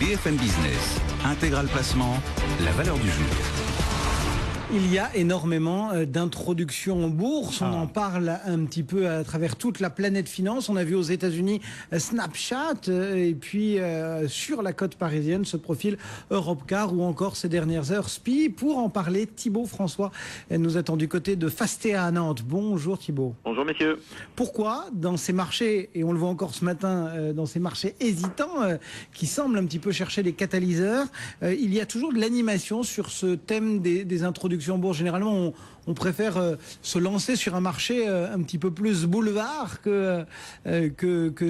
BFM Business, Intégral Placement, la valeur du jour. Il y a énormément d'introductions en bourse. On en parle un petit peu à travers toute la planète finance. On a vu aux États-Unis Snapchat et puis sur la côte parisienne ce profil Europcar ou encore ces dernières heures SPI. Pour en parler, Thibaut François nous attend du côté de Fastea à Nantes. Bonjour Thibaut. Bonjour messieurs. Pourquoi dans ces marchés, et on le voit encore ce matin, dans ces marchés hésitants qui semblent un petit peu chercher des catalyseurs, il y a toujours de l'animation sur ce thème des introductions en bourse? Généralement, on préfère se lancer sur un marché un petit peu plus boulevard que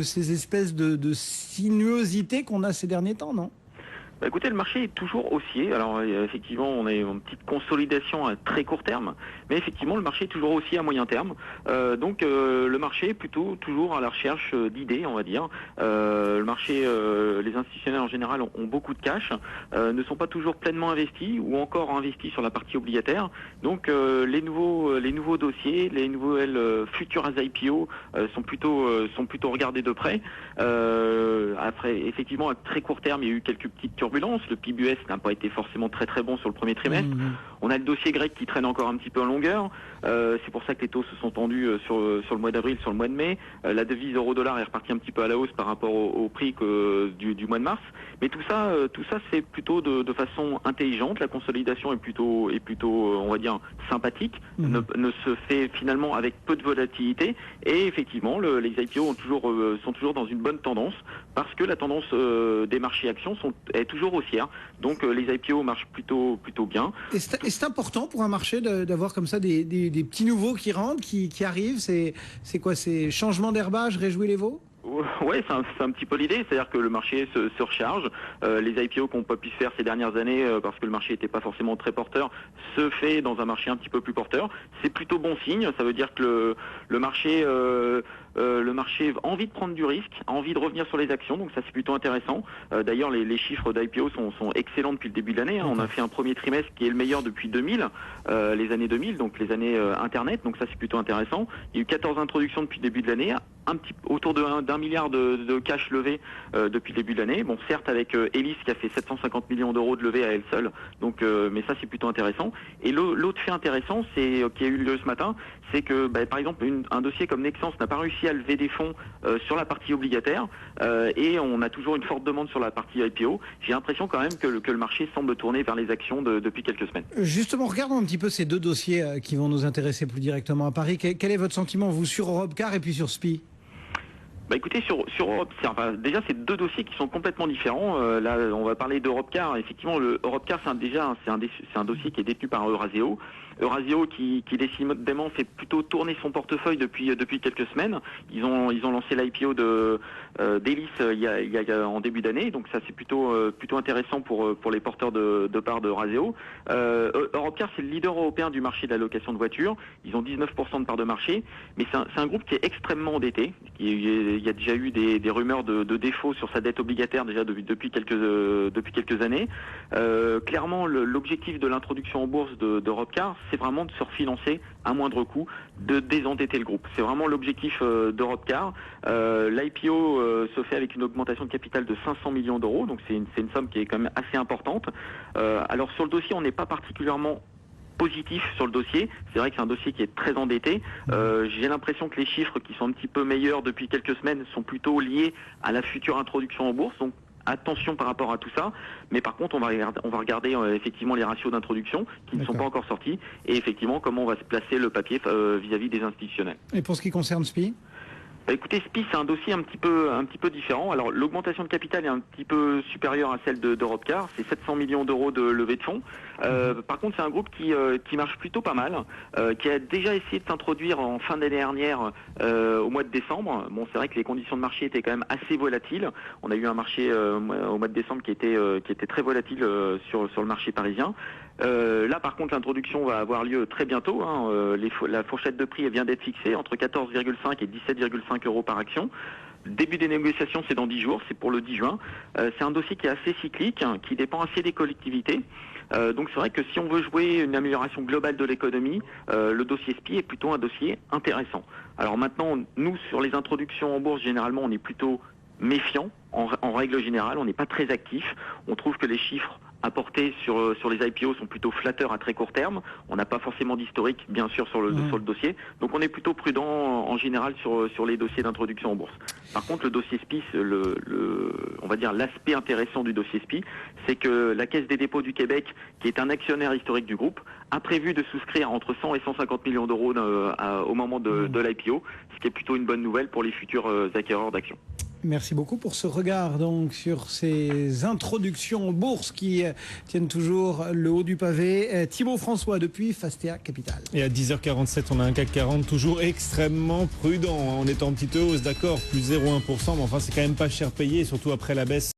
ces espèces de sinuosités qu'on a ces derniers temps, non? Bah écoutez, le marché est toujours haussier. Alors effectivement, on a une petite consolidation à très court terme, mais effectivement, le marché est toujours haussier à moyen terme. Donc le marché est plutôt toujours à la recherche d'idées, on va dire. Le marché, les institutionnels en général ont beaucoup de cash, ne sont pas toujours pleinement investis ou encore investis sur la partie obligataire. Donc les nouveaux dossiers, les nouvelles futures IPO sont plutôt regardés de près. Après, effectivement, à très court terme, il y a eu quelques petites turbulences. Le PIB US n'a pas été forcément très bon sur le premier trimestre. On a le dossier grec qui traîne encore un petit peu en longueur. C'est pour ça que les taux se sont tendus sur le mois d'avril, sur le mois de mai. La devise euro-dollar est repartie un petit peu à la hausse par rapport au prix du mois de mars. Mais tout ça c'est plutôt de façon intelligente. La consolidation est plutôt on va dire sympathique. Ne se fait finalement avec peu de volatilité. Et effectivement, les IPO sont toujours dans une bonne tendance parce que la tendance des marchés actions est toujours haussière. Donc les IPO marchent plutôt bien. Et c'est important pour un marché d'avoir comme ça des petits nouveaux qui rentrent, qui arrivent. C'est quoi? C'est changement d'herbage, réjouis les veaux? Ouais, c'est un petit peu l'idée, c'est-à-dire que le marché se recharge. Les IPO qu'on n'a pas pu se faire ces dernières années parce que le marché n'était pas forcément très porteur, se fait dans un marché un petit peu plus porteur. C'est plutôt bon signe, ça veut dire que le marché a envie de prendre du risque, a envie de revenir sur les actions, donc ça c'est plutôt intéressant. D'ailleurs, les chiffres d'IPO sont excellents depuis le début de l'année. On a fait un premier trimestre qui est le meilleur depuis 2000, les années 2000, donc les années Internet, donc ça c'est plutôt intéressant. Il y a eu 14 introductions depuis le début de l'année, autour d'un milliard de cash levé depuis le début de l'année. Bon, certes avec Elis qui a fait 750 millions d'euros de levée à elle seule, donc mais ça c'est plutôt intéressant. Et l'autre fait intéressant, qui a eu lieu ce matin, c'est que par exemple un dossier comme Nexans n'a pas réussi à lever des fonds sur la partie obligataire et on a toujours une forte demande sur la partie IPO. J'ai l'impression quand même que le marché semble tourner vers les actions depuis quelques semaines. Justement, regardons un petit peu ces deux dossiers qui vont nous intéresser plus directement à Paris. Quel est votre sentiment, vous, sur Europcar et puis sur SPI? Écoutez, sur Europe, déjà c'est deux dossiers qui sont complètement différents. Là, on va parler d'Europcar. Effectivement, le Europcar, c'est un dossier qui est détenu par Eurasio. Eurasio qui décidément fait plutôt tourner son portefeuille depuis quelques semaines. Ils ont lancé l'IPO d'Elis en début d'année, donc ça c'est plutôt intéressant pour les porteurs de parts d'Eurasio. Europcar, c'est le leader européen du marché de la location de voitures. Ils ont 19% de parts de marché, mais c'est un groupe qui est extrêmement endetté. Il y a déjà eu des rumeurs de défaut sur sa dette obligataire déjà depuis quelques années. Clairement, l'objectif de l'introduction en bourse d'Europcar, c'est vraiment de se refinancer à moindre coût, de désendetter le groupe. C'est vraiment l'objectif d'Europcar. L'IPO se fait avec une augmentation de capital de 500 millions d'euros, donc c'est une somme qui est quand même assez importante. Alors sur le dossier, on n'est pas particulièrement positif sur le dossier. C'est vrai que c'est un dossier qui est très endetté. J'ai l'impression que les chiffres qui sont un petit peu meilleurs depuis quelques semaines sont plutôt liés à la future introduction en bourse. Donc attention par rapport à tout ça, mais par contre on va regarder effectivement les ratios d'introduction qui ne sont pas encore sortis et effectivement comment on va se placer le papier vis-à-vis des institutionnels. Et pour ce qui concerne SPI? Écoutez, SPI c'est un dossier un petit peu différent. Alors l'augmentation de capital est un petit peu supérieure à celle d'Europcar, c'est 700 millions d'euros de levée de fonds. Par contre c'est un groupe qui marche plutôt pas mal, qui a déjà essayé de s'introduire en fin d'année dernière au mois de décembre. Bon, c'est vrai que les conditions de marché étaient quand même assez volatiles. On a eu un marché au mois de décembre qui était très volatile sur le marché parisien. Là par contre l'introduction va avoir lieu très bientôt, la fourchette de prix vient d'être fixée entre 14,5 et 17,5 euros par action. Début des négociations c'est dans 10 jours, c'est pour le 10 juin. C'est un dossier qui est assez cyclique, qui dépend assez des collectivités. Donc c'est vrai que si on veut jouer une amélioration globale de l'économie, le dossier SPI est plutôt un dossier intéressant. Alors maintenant, nous sur les introductions en bourse, généralement on est plutôt méfiant en règle générale, on n'est pas très actif. On trouve que les chiffres apportés sur les IPO sont plutôt flatteurs à très court terme. On n'a pas forcément d'historique, bien sûr, sur le dossier. Donc on est plutôt prudent en général sur les dossiers d'introduction en bourse. Par contre, le dossier SPI, on va dire l'aspect intéressant du dossier SPI, c'est que la Caisse des dépôts du Québec, qui est un actionnaire historique du groupe, a prévu de souscrire entre 100 et 150 millions d'euros au moment de l'IPO, ce qui est plutôt une bonne nouvelle pour les futurs acquéreurs d'actions. Merci beaucoup pour ce regard donc sur ces introductions en bourse qui tiennent toujours le haut du pavé. Thibaut François depuis Fastea Capital. Et à 10h47, on a un CAC 40 toujours extrêmement prudent en étant en petite hausse, d'accord, plus 0,1%, mais enfin c'est quand même pas cher payé, surtout après la baisse